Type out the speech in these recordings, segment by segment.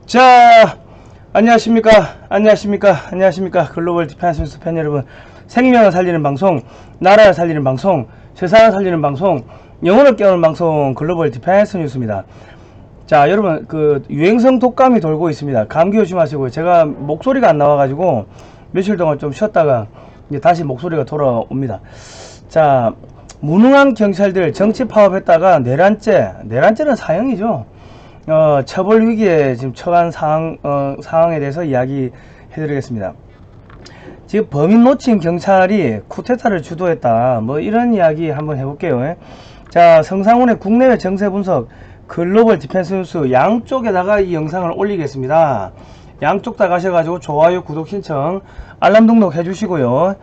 자, 안녕하십니까 글로벌 디펜스 뉴스 팬 여러분. 생명을 살리는 방송, 나라를 살리는 방송, 세상을 살리는 방송, 영혼을 깨우는 방송, 글로벌 디펜스 뉴스입니다. 자, 여러분, 유행성 독감이 돌고 있습니다. 감기 조심하시고요. 제가 목소리가 안 나와가지고 며칠 동안 좀 쉬었다가 이제 다시 목소리가 돌아옵니다. 자, 무능한 경찰들 정치 파업했다가 내란죄는 사형이죠. 처벌 위기에 지금 처한 상황에 대해서 이야기 해드리겠습니다. 지금 범인 놓친 경찰이 쿠데타를 주도했다. 뭐 이런 이야기 한번 해볼게요. 자, 성상훈의 국내외 정세 분석, 글로벌 디펜스 뉴스 양쪽에다가 이 영상을 올리겠습니다. 양쪽 다 가셔가지고 좋아요, 구독 신청, 알람 등록 해주시고요.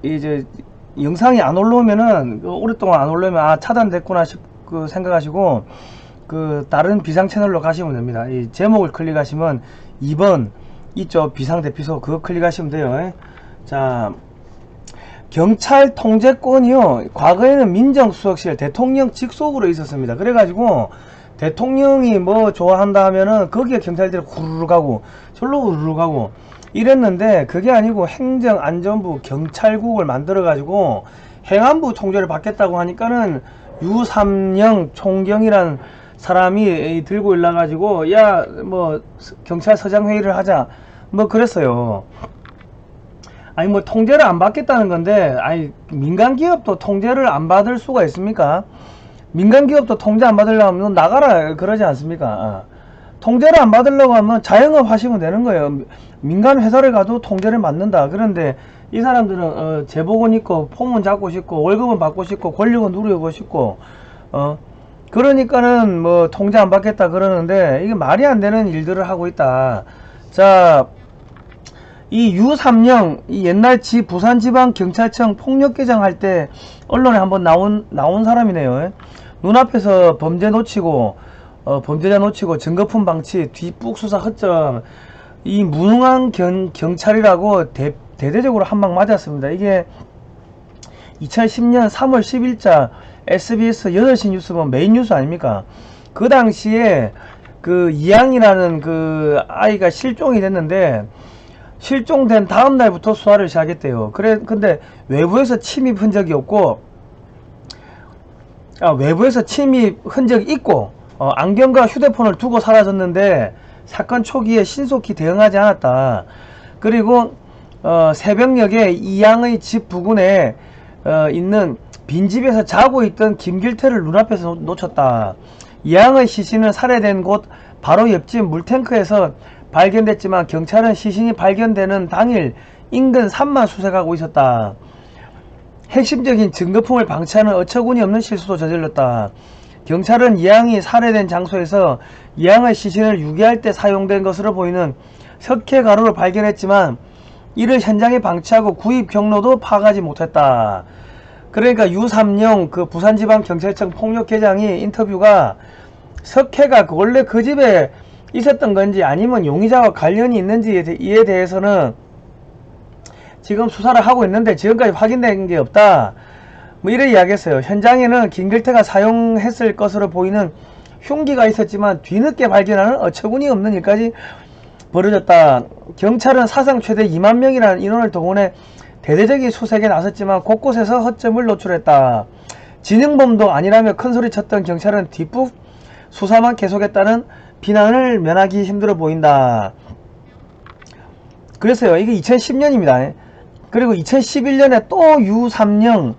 이제 영상이 안 올라오면은 오랫동안 안 올라오면 차단됐구나 생각하시고 다른 비상 채널로 가시면 됩니다. 이 제목을 클릭하시면 2번 이쪽 비상대피소 그거 클릭하시면 돼요. 자, 경찰 통제권이요, 과거에는 민정수석실 대통령 직속으로 있었습니다. 그래가지고 대통령이 뭐 좋아한다 하면은 거기에 경찰들이 후루룩 가고 절로 후루룩 가고 이랬는데, 그게 아니고 행정안전부 경찰국을 만들어 가지고 행안부 총재를 받겠다고 하니까는 유삼영 총경이란 사람이 들고 올라가지고 야 뭐 경찰서장 회의를 하자 뭐 그랬어요. 아니 뭐 통제를 안 받겠다는 건데, 아니 민간기업도 통제를 안 받을 수가 있습니까? 민간기업도 통제 안 받으려면 나가라 그러지 않습니까? 통제를 안 받으려고 하면 자영업 하시면 되는 거예요. 민간 회사를 가도 통제를 받는다. 그런데 이 사람들은 제복은 입고 폼은 잡고 싶고 월급은 받고 싶고 권력은 누리고 싶고 그러니까는 뭐 통제 안 받겠다 그러는데, 이게 말이 안 되는 일들을 하고 있다. 자, 이 유삼영, 이 옛날 부산지방경찰청 폭력개장 할 때 언론에 한번 나온 사람이네요. 눈앞에서 범죄자 놓치고 증거품 방치, 뒷북 수사 허점, 이 무능한 경찰이라고 대대적으로 한 방 맞았습니다. 이게 2010년 3월 10일자 SBS 8시 뉴스면 메인 뉴스 아닙니까? 그 당시에 이양이라는 아이가 실종이 됐는데, 실종된 다음 날부터 수사를 시작했대요. 근데 외부에서 침입 흔적이 없고, 외부에서 침입 흔적이 있고, 안경과 휴대폰을 두고 사라졌는데 사건 초기에 신속히 대응하지 않았다. 그리고 새벽녘에 이양의 집 부근에 있는 빈집에서 자고 있던 김길태를 눈앞에서 놓쳤다. 이양의 시신은 살해된 곳 바로 옆집 물탱크에서 발견됐지만 경찰은 시신이 발견되는 당일 인근 산만 수색하고 있었다. 핵심적인 증거품을 방치하는 어처구니 없는 실수도 저질렀다. 경찰은 이양이 살해된 장소에서 이양의 시신을 유기할 때 사용된 것으로 보이는 석회 가루를 발견했지만 이를 현장에 방치하고 구입 경로도 파악하지 못했다. 그러니까 유삼영 부산지방경찰청 폭력계장이 인터뷰가 석회가 원래 그 집에 있었던 건지 아니면 용의자와 관련이 있는지에 대해서는 지금 수사를 하고 있는데 지금까지 확인된 게 없다. 뭐 이래 이야기했어요. 현장에는 김길태가 사용했을 것으로 보이는 흉기가 있었지만 뒤늦게 발견하는 어처구니 없는 일까지 벌어졌다. 경찰은 사상 최대 2만 명이라는 인원을 동원해 대대적인 수색에 나섰지만 곳곳에서 허점을 노출했다. 진흥범도 아니라며 큰소리 쳤던 경찰은 뒷북 수사만 계속했다는 비난을 면하기 힘들어 보인다. 그랬어요. 이게 2010년입니다. 그리고 2011년에 또 유삼영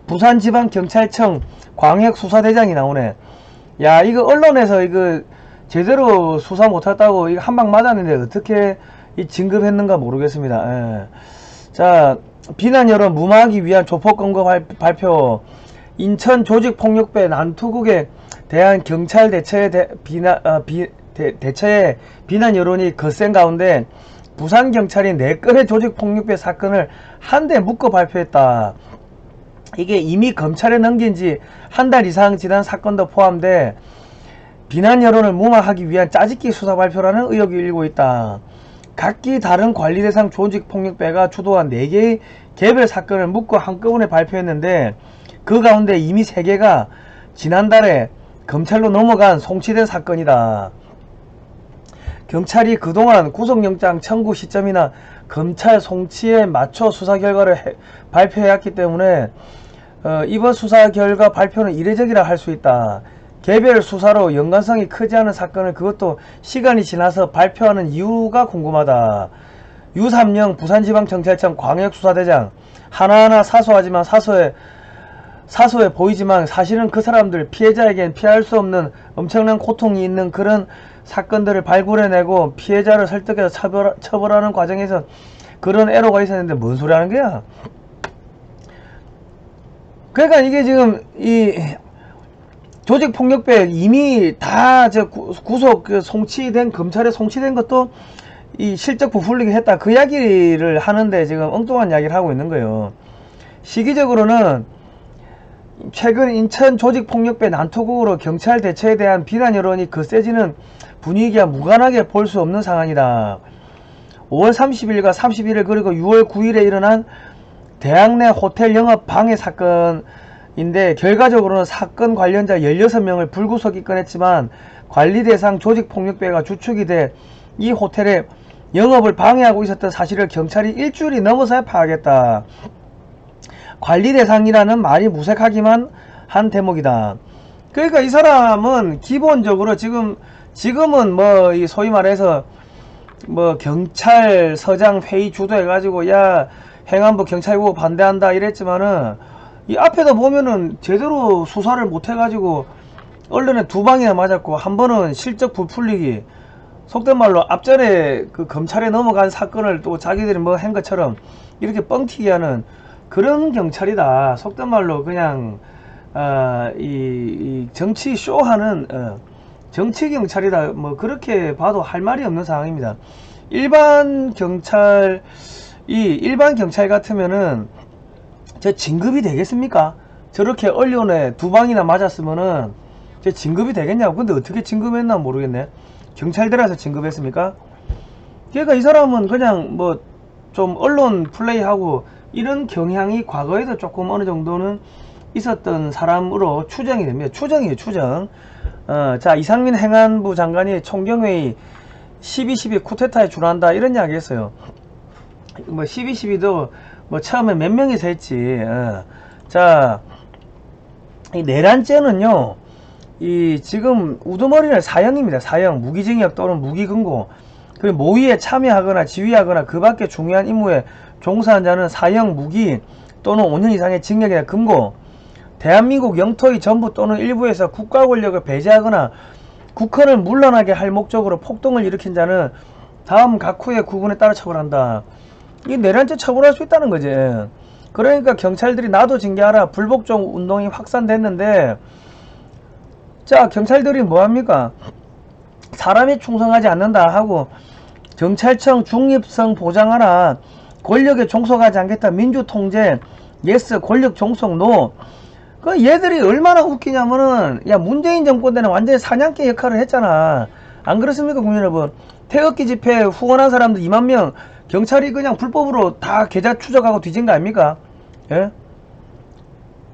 부산지방경찰청 광역수사대장이 나오네. 야, 이거 언론에서 이거 제대로 수사 못했다고 이거 한 방 맞았는데 어떻게 진급했는가 모르겠습니다. 예. 자, 비난 여론 무마하기 위한 조폭권고 발표. 인천 조직폭력배 난투극에 대한 경찰 대처에 비난 여론이 거센 가운데 부산경찰이 4건의 조직폭력배 사건을 한데 묶어 발표했다. 이게 이미 검찰에 넘긴 지 한 달 이상 지난 사건도 포함돼 비난 여론을 무마하기 위한 짜집기 수사 발표라는 의혹이 일고 있다. 각기 다른 관리 대상 조직폭력배가 주도한 4개의 개별 사건을 묶어 한꺼번에 발표했는데, 그 가운데 이미 3개가 지난달에 검찰로 넘어간 송치된 사건이다. 경찰이 그동안 구속영장 청구 시점이나 검찰 송치에 맞춰 수사 결과를 발표해왔기 때문에 이번 수사 결과 발표는 이례적이라 할 수 있다. 개별 수사로 연관성이 크지 않은 사건을 그것도 시간이 지나서 발표하는 이유가 궁금하다. 유삼영 부산지방경찰청 광역수사대장, 하나하나 사소하지만 사소해 보이지만 사실은 그 사람들 피해자에겐 피할 수 없는 엄청난 고통이 있는 그런 사건들을 발굴해내고 피해자를 설득해서 처벌하는 과정에서 그런 애로가 있었는데 뭔 소리 하는 거야? 그러니까 이게 지금 이 조직폭력배 이미 다 구속 송치된, 검찰에 송치된 것도 이 실적 부풀리게 했다, 그 이야기를 하는데 지금 엉뚱한 이야기를 하고 있는 거예요. 시기적으로는 최근 인천 조직폭력배 난투극으로 경찰 대처에 대한 비난 여론이 거세지는 분위기와 무관하게 볼 수 없는 상황이다. 5월 30일과 31일 그리고 6월 9일에 일어난 대학 내 호텔 영업 방해 사건인데 결과적으로는 사건 관련자 16명을 불구속 입건했지만 관리 대상 조직폭력배가 주축이 돼 이 호텔에 영업을 방해하고 있었던 사실을 경찰이 일주일이 넘어서야 파악했다. 관리 대상이라는 말이 무색하기만 한 대목이다. 그러니까 이 사람은 기본적으로 지금은 뭐 이 소위 말해서 뭐 경찰서장 회의 주도해가지고 야 행안부 경찰국 반대한다 이랬지만은 이 앞에다 보면은 제대로 수사를 못해가지고 언론에 2방이나 맞았고, 한 번은 실적 부풀리기, 속된 말로 앞전에 그 검찰에 넘어간 사건을 또 자기들이 뭐 한 것처럼 이렇게 뻥튀기 하는 그런 경찰이다. 속된 말로 그냥 이 정치 쇼하는 정치 경찰이다. 뭐 그렇게 봐도 할 말이 없는 상황입니다. 일반 경찰 같으면은 저 진급이 되겠습니까? 저렇게 언론에 2방이나 맞았으면은 저 진급이 되겠냐고. 근데 어떻게 진급했나 모르겠네. 경찰대라서 진급했습니까? 그러니까 이 사람은 그냥 뭐 좀 언론 플레이하고 이런 경향이 과거에도 조금 어느 정도는 있었던 사람으로 추정이 됩니다. 추정이에요, 추정. 자, 이상민 행안부 장관이 총경회의 12.12 쿠데타에 준한다 이런 이야기 했어요. 뭐 12.12도 뭐 처음에 몇 명이서 했지. 자, 이 내란죄는요, 이 지금 우두머리는 사형입니다. 사형, 무기징역 또는 무기금고. 그리고 모의에 참여하거나 지휘하거나 그 밖에 중요한 임무에 종사한 자는 사형, 무기 또는 5년 이상의 징역이나 금고. 대한민국 영토의 전부 또는 일부에서 국가 권력을 배제하거나 국헌을 물러나게 할 목적으로 폭동을 일으킨 자는 다음 각후의 구분에 따라 처벌한다. 이 내란죄 처벌할 수 있다는 거지. 그러니까 경찰들이 나도 징계하라, 불복종 운동이 확산됐는데, 자, 경찰들이 뭐합니까? 사람이 충성하지 않는다 하고 경찰청 중립성 보장하라, 권력에 종속하지 않겠다, 민주통제 예스, 권력 종속 노. 그 얘들이 얼마나 웃기냐면은, 야, 문재인 정권 때는 완전히 사냥개 역할을 했잖아. 안 그렇습니까, 국민 여러분? 태극기 집회 후원한 사람들 2만 명 경찰이 그냥 불법으로 다 계좌 추적하고 뒤진 거 아닙니까? 예?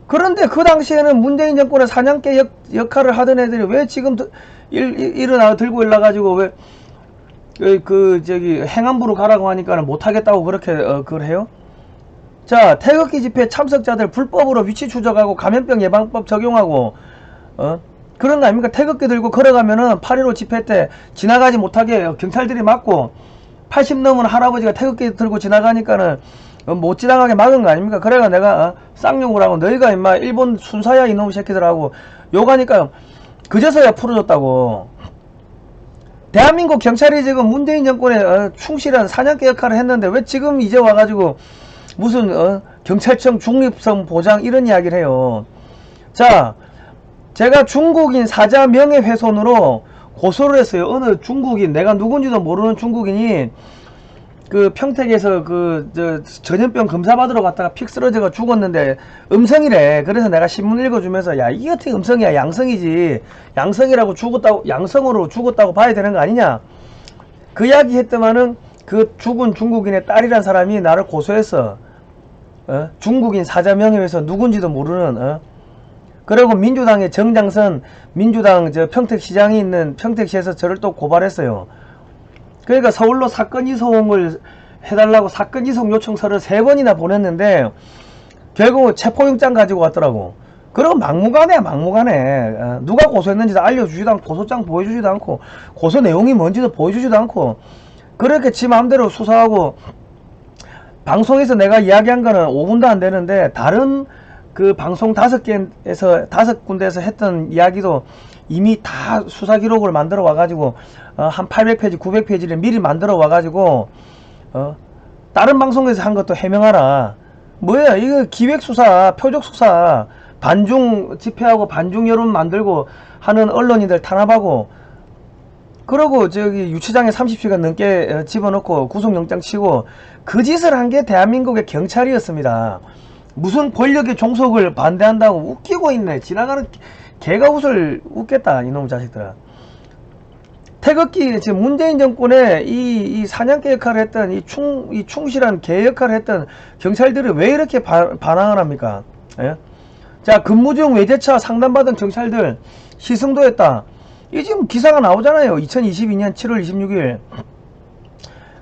그런데 그 당시에는 문재인 정권의 사냥개 역할을 하던 애들이 왜 지금 일어나 들고 일어나가지고 왜 저기 행안부로 가라고 하니까는 못하겠다고 그렇게 그걸 해요? 자, 태극기 집회 참석자들 불법으로 위치 추적하고 감염병 예방법 적용하고 그런 거 아닙니까? 태극기 들고 걸어가면은 8.15 집회 때 지나가지 못하게 경찰들이 막고, 80 넘은 할아버지가 태극기 들고 지나가니까는 못 지나가게 막은 거 아닙니까? 그래가 내가 쌍욕을 하고, 너희가 임마 일본 순사야 이놈 새끼들하고 욕하니까 그제서야 풀어줬다고. 대한민국 경찰이 지금 문재인 정권에 충실한 사냥개 역할을 했는데 왜 지금 이제 와가지고 무슨 경찰청 중립성 보장 이런 이야기를 해요. 자, 제가 중국인 사자 명예훼손으로 고소를 했어요. 어느 중국인, 내가 누군지도 모르는 중국인이 그 평택에서 전염병 검사 받으러 갔다가 픽 쓰러져가 죽었는데 음성이래. 그래서 내가 신문 읽어주면서 야, 이게 어떻게 음성이야, 양성이지. 양성이라고 죽었다고, 양성으로 죽었다고 봐야 되는 거 아니냐. 그 이야기 했더만은 그 죽은 중국인의 딸이란 사람이 나를 고소했어. 중국인 사자 명예훼손, 누군지도 모르는. 그리고 민주당의 정장선 민주당 평택시장이 있는 평택시에서 저를 또 고발했어요. 그러니까 서울로 사건 이송을 해달라고 사건 이송 요청서를 3번이나 보냈는데 결국 체포영장 가지고 왔더라고. 그럼 막무가내야 막무가내. 누가 고소했는지도 알려주지도 않고 고소장 보여주지도 않고 고소 내용이 뭔지도 보여주지도 않고 그렇게 지 마음대로 수사하고 방송에서 내가 이야기한 거는 5분도 안 되는데 다른 그 방송 5군데에서 했던 이야기도 이미 다 수사 기록을 만들어 와가지고 한 800페이지 900페이지를 미리 만들어 와가지고 다른 방송에서 한 것도 해명하라. 뭐야 이거 기획수사 표적수사 반중 집회하고 반중 여론 만들고 하는 언론인들 탄압하고 그러고 저기 유치장에 30시간 넘게 집어넣고 구속영장 치고 그 짓을 한 게 대한민국의 경찰이었습니다. 무슨 권력의 종속을 반대한다고 웃기고 있네. 지나가는 개가 웃겠다 이놈 자식들아. 태극기 지금 문재인 정권의 이 사냥개 역할을 했던 이 충실한 개 역할을 했던 경찰들이 왜 이렇게 반항을 합니까? 예? 자, 근무 중 외제차 상담받은 경찰들 시승도했다. 이 지금 기사가 나오잖아요. 2022년 7월 26일.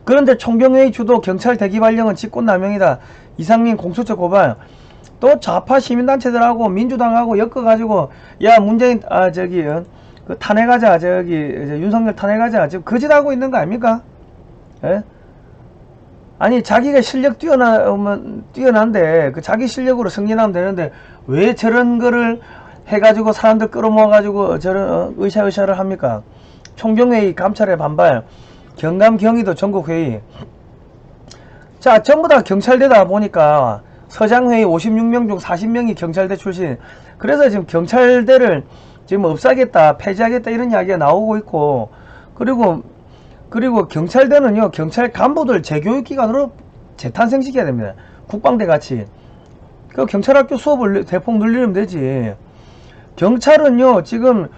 그런데 총경회의 주도 경찰 대기 발령은 직권남용이다. 이상민 공수처 고발. 또 좌파 시민단체들하고 민주당하고 엮어가지고 야 문재인 그 탄핵하자 윤석열 탄핵하자 지금 거짓하고 있는 거 아닙니까? 예? 아니 자기가 실력 뛰어난데 그 자기 실력으로 승진하면 되는데 왜 저런 거를 해가지고 사람들 끌어모아가지고 저런 으쌰으쌰를 합니까? 총경회의 감찰의 반발 경남 경기도 전국회의. 자 전부 다 경찰대다 보니까 서장회의 56명 중 40명이 경찰대 출신. 그래서 지금 경찰대를 지금 없애겠다 폐지하겠다 이런 이야기가 나오고 있고 그리고 경찰대는요 경찰 간부들 재교육기관으로 재탄생시켜야 됩니다. 국방대 같이. 그 경찰학교 수업을 대폭 늘리면 되지. 경찰은요 지금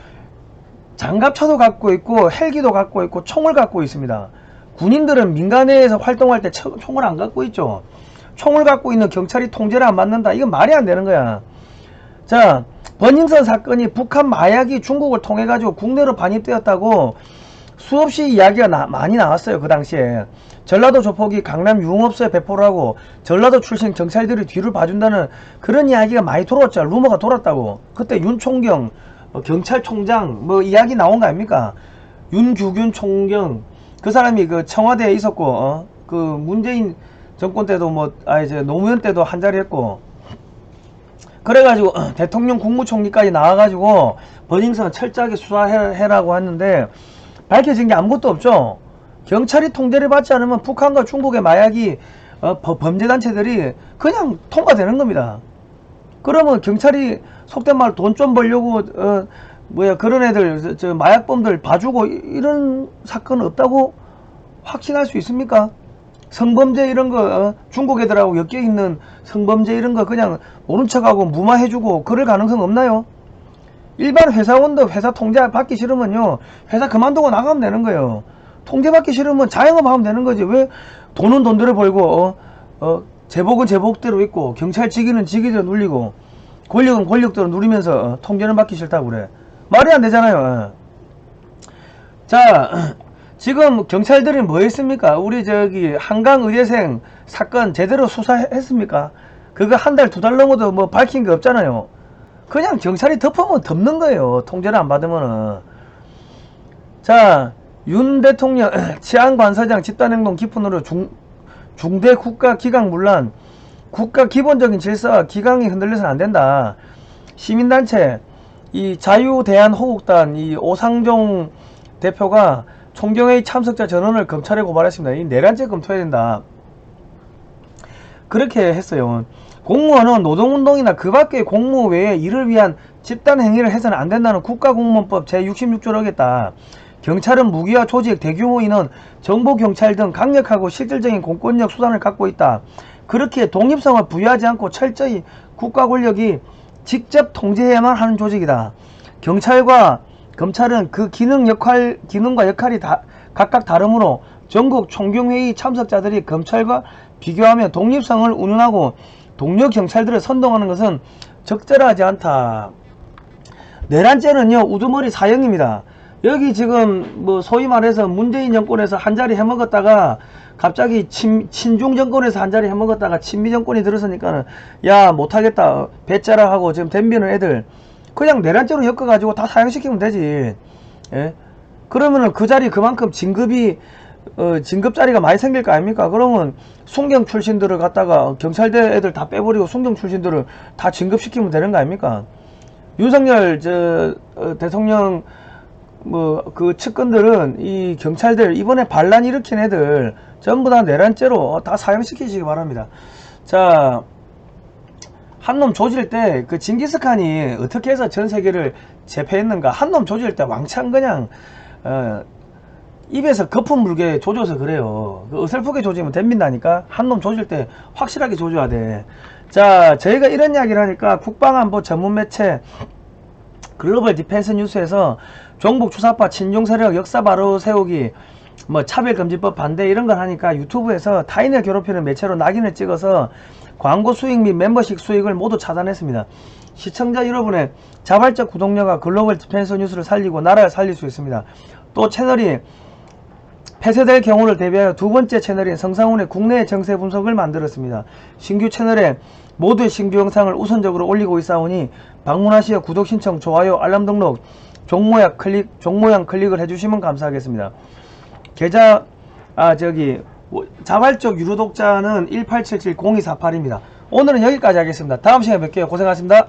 장갑차도 갖고 있고 헬기도 갖고 있고 총을 갖고 있습니다. 군인들은 민간에서 활동할 때 총을 안 갖고 있죠. 총을 갖고 있는 경찰이 통제를 안 받는다. 이건 말이 안 되는 거야. 자 버닝썬 사건이 북한 마약이 중국을 통해 가지고 국내로 반입되었다고 수없이 이야기가 많이 나왔어요. 그 당시에 전라도 조폭이 강남 유흥업소에 배포를 하고 전라도 출신 경찰들이 뒤를 봐준다는 그런 이야기가 많이 돌았죠. 루머가 돌았다고. 그때 윤총경 경찰총장 뭐 이야기 나온 거 아닙니까? 윤규균 총경 그 사람이 그 청와대에 있었고 그 문재인 정권 때도 뭐 이제 노무현 때도 한자리 했고 그래가지고 대통령 국무총리까지 나와가지고 버닝썬 철저하게 수사해라고 했는데 밝혀진 게 아무것도 없죠. 경찰이 통제를 받지 않으면 북한과 중국의 마약이 범죄단체들이 그냥 통과되는 겁니다. 그러면 경찰이 속된 말 돈 좀 벌려고 그런 애들 마약범들 봐주고 이런 사건은 없다고 확신할 수 있습니까? 성범죄 이런 거 중국 애들하고 엮여있는 성범죄 이런 거 그냥 모른 척하고 무마해주고 그럴 가능성 없나요? 일반 회사원도 회사 통제 받기 싫으면요 회사 그만두고 나가면 되는 거예요. 통제 받기 싫으면 자영업 하면 되는 거지. 왜 돈은 돈대로 벌고 제복은 제복대로 있고 경찰 직위는 직위대로 눌리고 권력은 권력대로 누리면서 통제는 받기 싫다고 그래. 말이 안 되잖아요. 자 지금 경찰들이 뭐 했습니까? 우리 저기 한강 의대생 사건 제대로 수사했습니까? 그거 한 달, 2달 넘어도 뭐 밝힌 게 없잖아요. 그냥 경찰이 덮으면 덮는 거예요. 통제를 안 받으면은. 자, 윤 대통령 치안관서장 집단행동 기푼으로 중대 국가 기강 문란, 국가 기본적인 질서와 기강이 흔들려서는 안 된다. 시민단체 이 자유대한호국단 이 오상종 대표가 총경회의 참석자 전원을 검찰에 고발했습니다. 이 내란죄 검토해야 된다. 그렇게 했어요. 공무원은 노동운동이나 그 밖의 공무 외에 이를 위한 집단행위를 해서는 안 된다는 국가공무원법 제66조를 어겼다. 경찰은 무기와 조직, 대규모 인원, 정보경찰 등 강력하고 실질적인 공권력 수단을 갖고 있다. 그렇게 독립성을 부여하지 않고 철저히 국가 권력이 직접 통제해야만 하는 조직이다. 경찰과 검찰은 그 기능과 역할이 각각 다르므로 전국 총경회의 참석자들이 검찰과 비교하며 독립성을 운운하고 동료 경찰들을 선동하는 것은 적절하지 않다. 내란죄는요 우두머리 사형입니다. 여기 지금 뭐 소위 말해서 문재인 정권에서 한 자리 해먹었다가 갑자기 친중 정권에서 한 자리 해먹었다가 친미 정권이 들어서니까는 야 못하겠다 배짜라하고 지금 덤비는 애들 그냥 내란죄로 엮어가지고 다 사형시키면 되지. 예? 그러면은 그 자리 그만큼 진급이 진급 자리가 많이 생길 거 아닙니까? 그러면 순경 출신들을 갖다가 경찰대 애들 다 빼버리고 순경 출신들을 다 진급시키면 되는 거 아닙니까? 윤석열 대통령 뭐 그 측근들은 이 경찰들 이번에 반란 일으킨 애들 전부 다 내란죄로 다 사형시키시기 바랍니다. 자, 한 놈 조질 때 그 징기스칸이 어떻게 해서 전 세계를 제패했는가? 한 놈 조질 때 왕창 그냥 입에서 거품 물게 조져서 그래요. 그 어설프게 조지면 됩니다니까. 한 놈 조질 때 확실하게 조져야 돼. 자, 저희가 이런 이야기를 하니까 국방안보 전문 매체 글로벌 디펜스 뉴스에서 종북 주사파 친중 세력 역사 바로 세우기 뭐 차별금지법 반대 이런 걸 하니까 유튜브에서 타인을 괴롭히는 매체로 낙인을 찍어서 광고 수익 및 멤버십 수익을 모두 차단했습니다. 시청자 여러분의 자발적 구독료가 글로벌 디펜스 뉴스를 살리고 나라를 살릴 수 있습니다. 또 채널이 폐쇄될 경우를 대비하여 두 번째 채널인 성상훈의 국내 정세 분석을 만들었습니다. 신규 채널에 모두의 신규 영상을 우선적으로 올리고 있사오니 방문하시어 구독 신청, 좋아요, 알람 등록, 종모양 클릭을 해주시면 감사하겠습니다. 계좌 자발적 유료 독자는 1877-0248입니다. 오늘은 여기까지 하겠습니다. 다음 시간에 뵐게요. 고생하셨습니다.